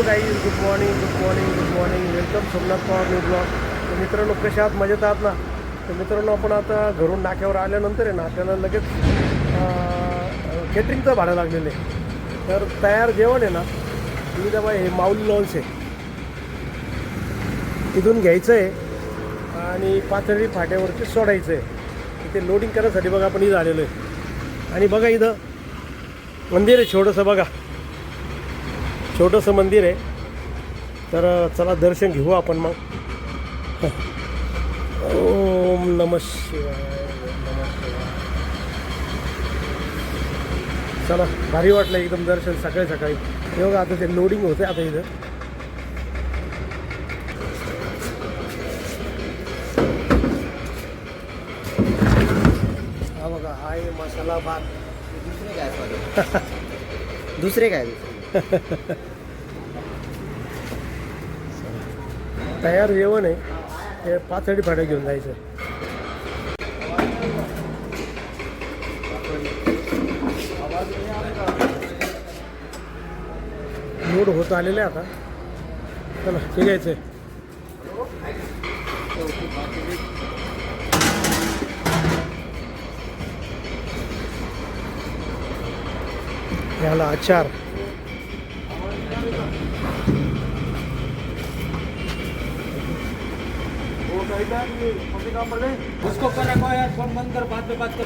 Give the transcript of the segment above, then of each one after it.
Guys, good morning good morning good morning. Welcome Somnath Pawar new blog. तर मित्रांनो, कशा आहात? मजेत आहात ना? तर मित्रांनो, आपण आता घरून नाक्यावर आल्यानंतर आहे ना, आपल्याला लगेच केटरिंगचं भाडं लागलेलं आहे. तर तयार जेवण आहे ना, तुम्ही तेव्हा हे माऊली लॉन्स आहे तिथून घ्यायचं आहे आणि पाथर्डी फाट्यावरती सोडायचं आहे. इथे लोडिंग करण्यासाठी बघा आपण इथं आलेलो आहे. आणि बघा इथं मंदिर आहे छोटंसं, बघा छोटंसं मंदिर आहे. तर चला दर्शन घेऊ आपण मग. ओम नमः शिवाय, नमः शिवाय. चला, भारी वाटलं एकदम दर्शन सकाळी सकाळी. हे बघा आता ते लोडिंग होते आता इथं. हा बघा, हा आहे मसाला भात. दुसरे काय तयार जेवण आहे ते पाथर्डी फाट्या घेऊन जायचं. लोड होत आलेलं आहे आता. चला निघायचं आहे. याला आचार. उसको कर रखो यार, फोन बंद कर, बाद में बात कर.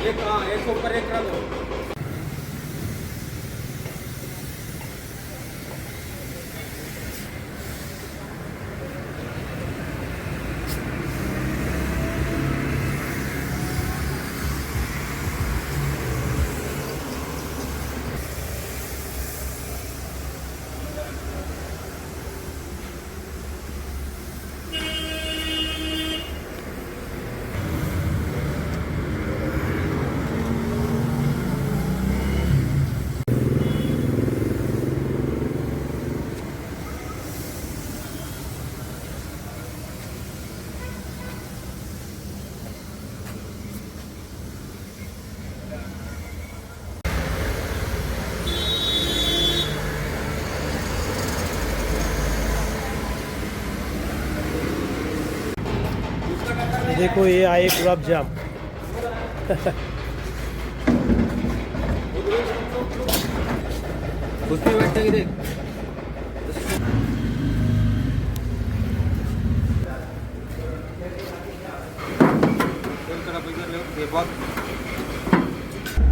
एक ऊपर एक रख दो. देखो ये आए गुलाब जाम. उसकी वाटतं की देख.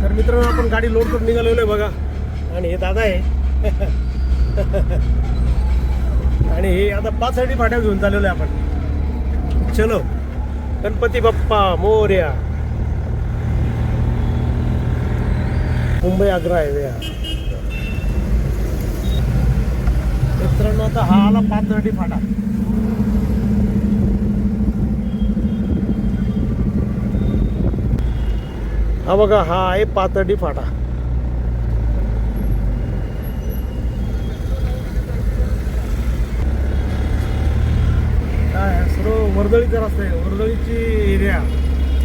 तर मित्रांनो, आपण गाडी लोड करून निघालेलो आहे बघा. आणि हे दादा आहे. आणि हे आता पाथर्डी फाट्या घेऊन चाललेलो आहे आपण. चलो, गणपती बाप्पा मोरया. मुंबई आग्रा हायवे. मित्रांनो, आता हा आला पाथर्डी फाटा. हा बघा, हा आहे पाथर्डी फाटा. काय सर्व वर्दळीचा रस्ता आहे, वर्दळीची एरिया.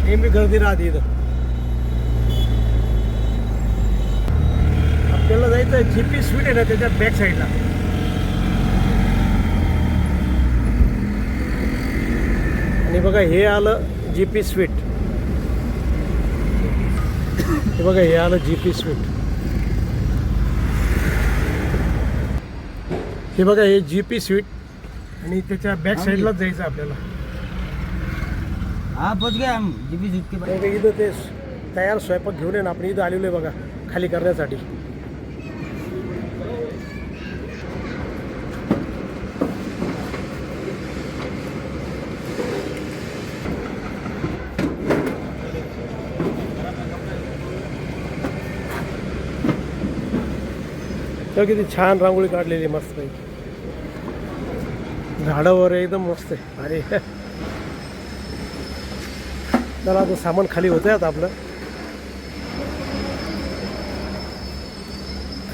नेहमी गर्दी राहते इथं. आपल्याला जायचं आहे जीपी स्वीट आहे ना, त्याच्या बॅक साईडला. आणि बघा हे आलं जीपी स्वीट. हे बघा हे आलं जीपी स्वीट. हे बघा हे जीपी स्वीट. आणि त्याच्या बॅक साईडलाच जायचं आपल्याला. हा पोच गया हम जीपी सीट के बाद. बघा इथं ते तयार स्वयंपाक घेऊन आहे ना, आपण इथं आलेलो आहे बघा खाली करण्यासाठी. तर किती छान रांगोळी काढलेली मस्त पैकी. झाडावर एकदम मस्त आहे. अरे चला, आता सामान खाली होतंय. आता आपलं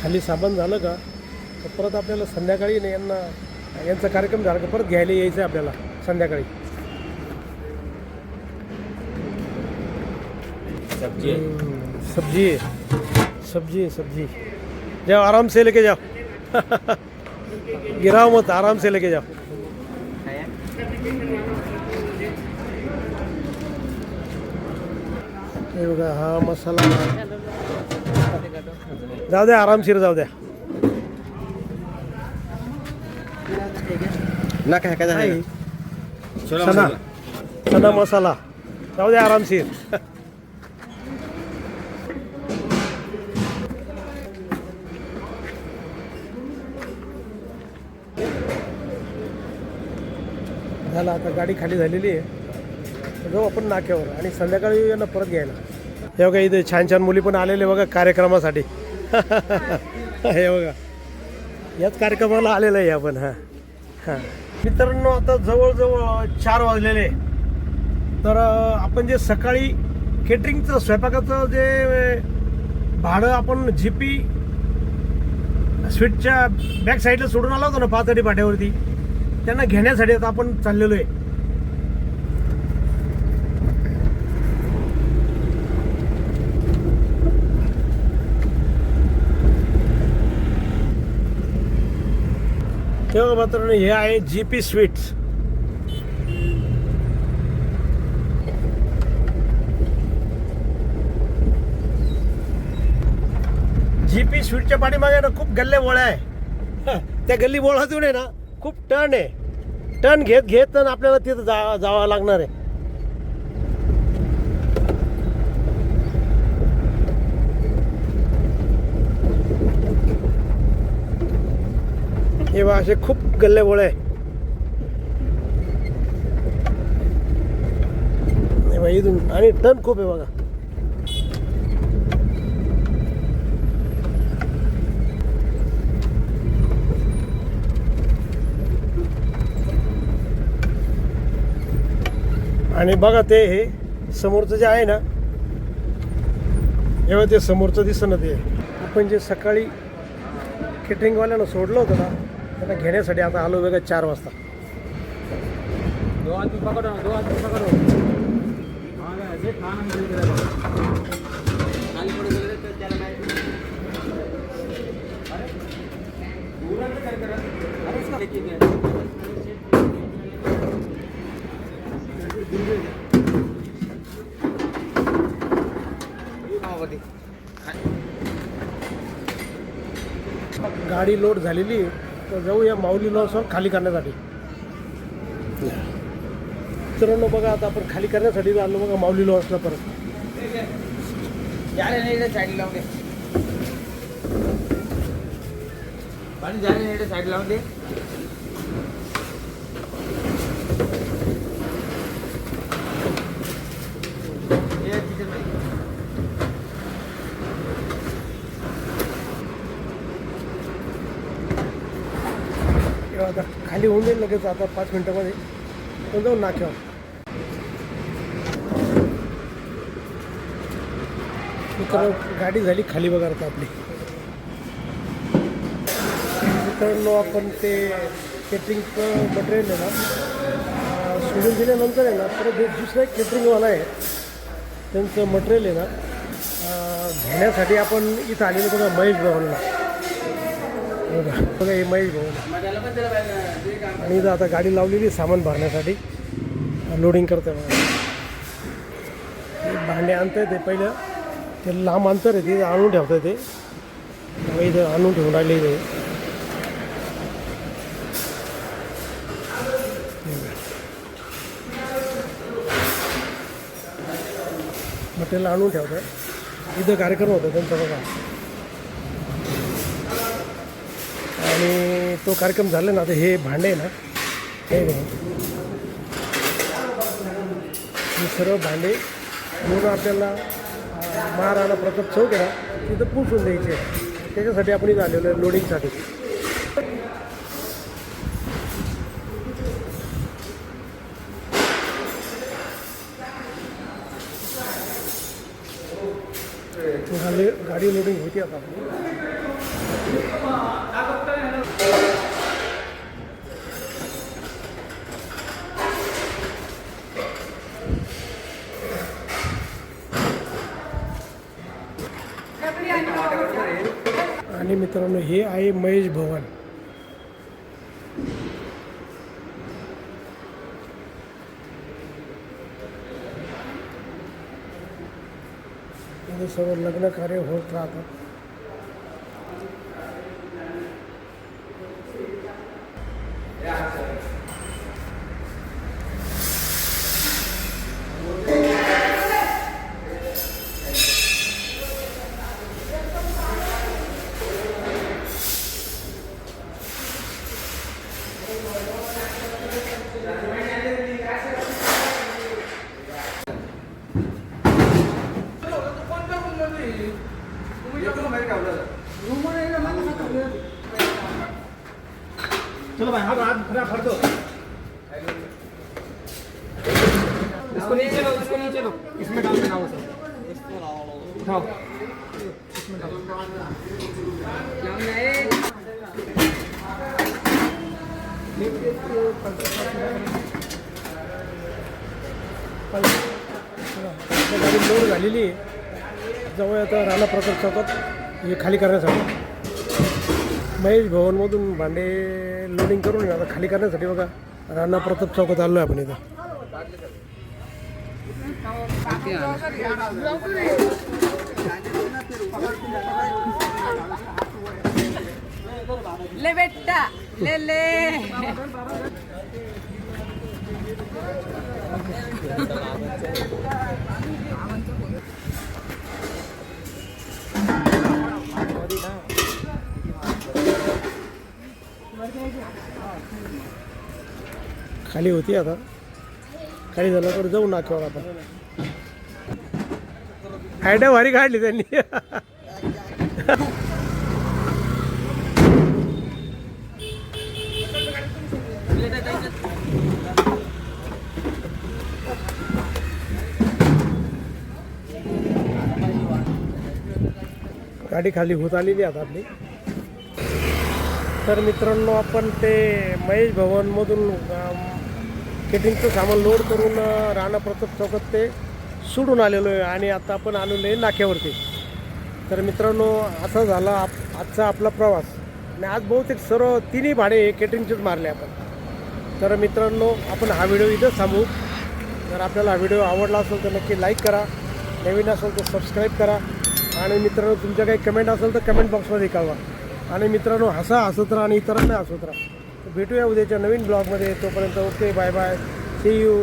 खाली सामान झालं का तर परत आपल्याला संध्याकाळी नाही यांचा कार्यक्रम झाला का परत घ्यायला यायचं आहे आपल्याला संध्याकाळी. सब्जी सब्जी आहे. सब्जी है सब्जी। जाओ आराम से लेके जाओ। गिराओ मत, आराम से लेके जाओ। हे बघा हा मसाला, जाऊ द्या आरामशीर जाऊ द्या। ना काय काय नाही. चना चना मसाला, जाऊ द्या आरामशीर। झालं आता गाडी खाली झालेली आहे, जाऊ आपण नाक्यावर आणि संध्याकाळी यांना परत घ्यायला। हे बघा इथे छान छान मुली पण आलेले बघा कार्यक्रमासाठी। हे बघा याच कार्यक्रमाला आलेलं आहे आपण। हां हां मित्रांनो, आता जवळजवळ 4 वाजलेले, तर आपण जे सकाळी केटरिंगचं स्वयंपाकाचं जे भाडं आपण GP स्वीटच्या बॅक साईडला सोडून आलो होतो ना पाथर्डी फाट्यावरती, त्यांना घेण्यासाठी आता आपण चाललेलो आहे। तेव्हा मात्र हे आहे GP स्वीट्स। GP स्वीटच्या पाठीमागे ना खूप गल्ले बोळ्या आहे। त्या गल्ली बोळातून आहे ना खूप टर्न आहे, टर्न घेत घेत तर आपल्याला तिथं जावं लागणार आहे। हे बघा असे खूप गल्ले बोळे आहे। हे बघा इथून आणि टर्न खूप आहे बघा। आणि बघा ते हे समोरचं जे आहे ना, हे बघा ते समोरचं दिसतं ना, ते आपण जे सकाळी केटरिंगवाल्यानं सोडलं होतं ना, त्यांना घेण्यासाठी आता आलो बघा 4 वाजता। 2 आदमी पकड़ो, 2 आदमी पकड़ो। हाँ ये खाना मिल गया खाली पड़े गए तो चला नहीं। अरे पूरा तो कर अरे इसका देखिए गाडी लोड झालेली, तर जाऊया माऊली लॉस खाली करण्यासाठी। मित्रांनो बघा आता आपण खाली करण्यासाठी आलो बघा माऊली लॉसला परत। जाने नहीं साइड लाऊंगे पानी जाने नहीं साइड लाऊंगे। ये किचन में आता खाली होऊन जाईल लगेच आता 5 मिनिटामध्ये, पण जाऊन नाक्यावर। मित्रांनो गाडी झाली खाली बघा आता आपली। मित्रांनो आपण ते केटरिंगचं मटेरियल आहे ना सोडून दिल्यानंतर आहे ना, परत दुसरा एक केटरिंगवाला आहे, त्यांचं मटेरियल आहे ना घेण्यासाठी आपण इथं आलेलो बघा महेश भवनला। बघा हे महेश भवन आणि इथं आता गाडी लावलेली सामान भरण्यासाठी लोडिंग करते बघा। भांडे आणतं ते पहिलं ते लांब अंतर आहे, ते आणून ठेवतं ते इथं आणून ठेवून राहिले ते। मटेरियल आणून ठेवतं इथं, कार्यक्रम होता त्यांचा बघा। आणि तो कार्यक्रम झाला ना, आता हे भांडे ना हे सर्व भांडे म्हणून आपल्याला महाराणा प्रताप चौक आहे ना तिथं पोचून द्यायचे, त्याच्यासाठी आपण इथं आलेलो आहे लोडिंगसाठी। गाडी लोडिंग होती आता। आणि मित्रांनो हे आहे महेश भवन. इथे सर्व लग्न कार्य होत राहतात. चलो भाई हाथ हाथ खड़ा कर दो इसको नीचे लो इसमें डाल देना वो सब उठाओ इसमें डालो गाडी लोड झालेली आहे. जवळ आता राणा प्रताप चौकात हे खाली करण्यासाठी महेश भवनमधून भांडे लोडिंग करून आता खाली करण्यासाठी बघा राणा प्रताप चौकात आलो आहे आपण इथं. ले बेटा ले ले खाली होती आता खाली झालं तर जाऊ नाक्यावर आपण. आयडिया भारी काढली त्यांनी. गाडी खाली होत आलेली आता आपली. तर मित्रांनो आपण ते महेश भवनमधून केटिंगचं सामान लोड करून राणा प्रताप चौकात ते सोडून आलेलो आहे आणि आता आपण आलेलो आहे नाक्यावरती. तर मित्रांनो असा झाला आजचा आपला प्रवास आणि आज बहुतेक सर्व तिन्ही भाडे केटरिंगचेच मारले आपण. तर मित्रांनो आपण हा व्हिडिओ इथंच थांबू. जर आपल्याला हा व्हिडिओ आवडला असेल तर नक्की लाईक करा, नवीन असेल तर सबस्क्राईब करा आणि मित्रांनो तुमच्या काही कमेंट असेल तर कमेंट बॉक्समध्ये कळवा. आणि मित्रांनो हसत राहा आणि इतरांना हसत राहा. भेटूया उद्याच्या नवीन ब्लॉगमध्ये. तोपर्यंत okay bye bye see you.